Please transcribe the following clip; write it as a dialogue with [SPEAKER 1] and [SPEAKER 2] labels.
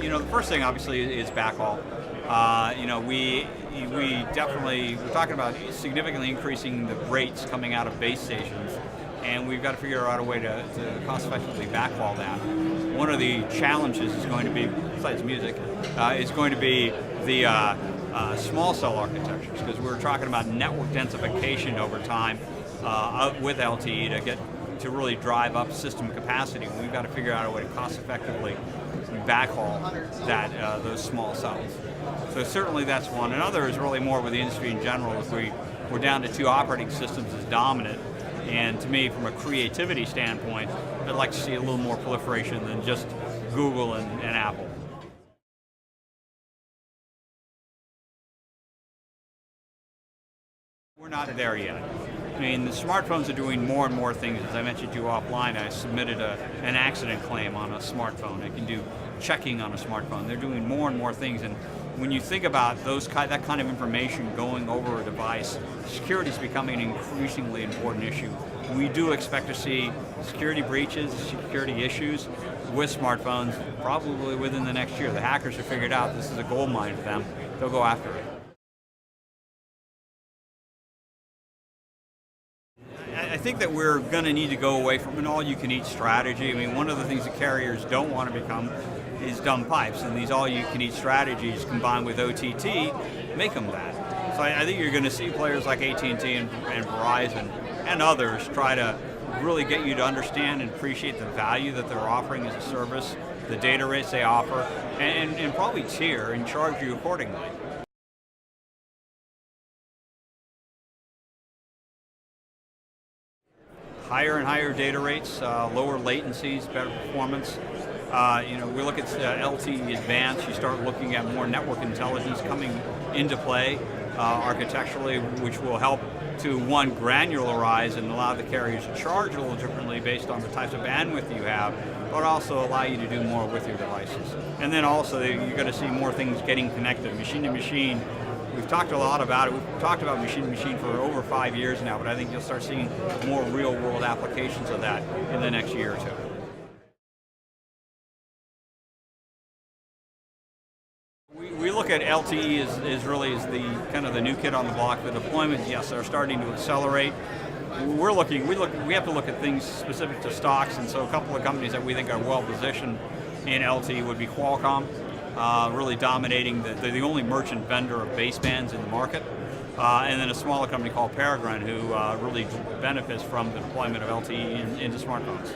[SPEAKER 1] The first thing obviously is backhaul. We definitely, we're talking about significantly increasing the rates coming out of base stations, and we've got to figure out a way to cost effectively backhaul that. One of the challenges is going to be, besides music, is going to be the small cell architectures, because we're talking about network densification over time with LTE to really drive up system capacity. We've got to figure out a way to cost effectively backhaul those small cells. So certainly that's one. Another is really more with the industry in general, is we're down to 2 operating systems as dominant. And to me, from a creativity standpoint, I'd like to see a little more proliferation than just Google and Apple. We're not there yet. I mean, the smartphones are doing more and more things. As I mentioned to you offline, I submitted an accident claim on a smartphone. I can do checking on a smartphone. They're doing more and more things, and when you think about that kind of information going over a device, security is becoming an increasingly important issue. We do expect to see security breaches, security issues with smartphones probably within the next year. The hackers have figured out this is a gold mine for them. They'll go after it. I think that we're going to need to go away from an all-you-can-eat strategy. I mean, one of the things that carriers don't want to become is dumb pipes, and these all-you-can-eat strategies combined with OTT make them that. So I think you're going to see players like AT&T and Verizon and others try to really get you to understand and appreciate the value that they're offering as a service, the data rates they offer, and probably tier and charge you accordingly. Higher and higher data rates, lower latencies, better performance. We look at LTE Advanced, you start looking at more network intelligence coming into play architecturally, which will help to, one, granularize and allow the carriers to charge a little differently based on the types of bandwidth you have, but also allow you to do more with your devices. And then also, you're going to see more things getting connected, machine to machine. We've talked a lot about it. We've talked about machine-to-machine for over 5 years now, but I think you'll start seeing more real-world applications of that in the next year or two. We look at LTE as really as the kind of the new kid on the block. The deployments, yes, are starting to accelerate. We have to look at things specific to stocks, and so a couple of companies that we think are well positioned in LTE would be Qualcomm. Really dominating, they're the only merchant vendor of basebands in the market, and then a smaller company called Peregrine, who really benefits from the deployment of LTE into smartphones.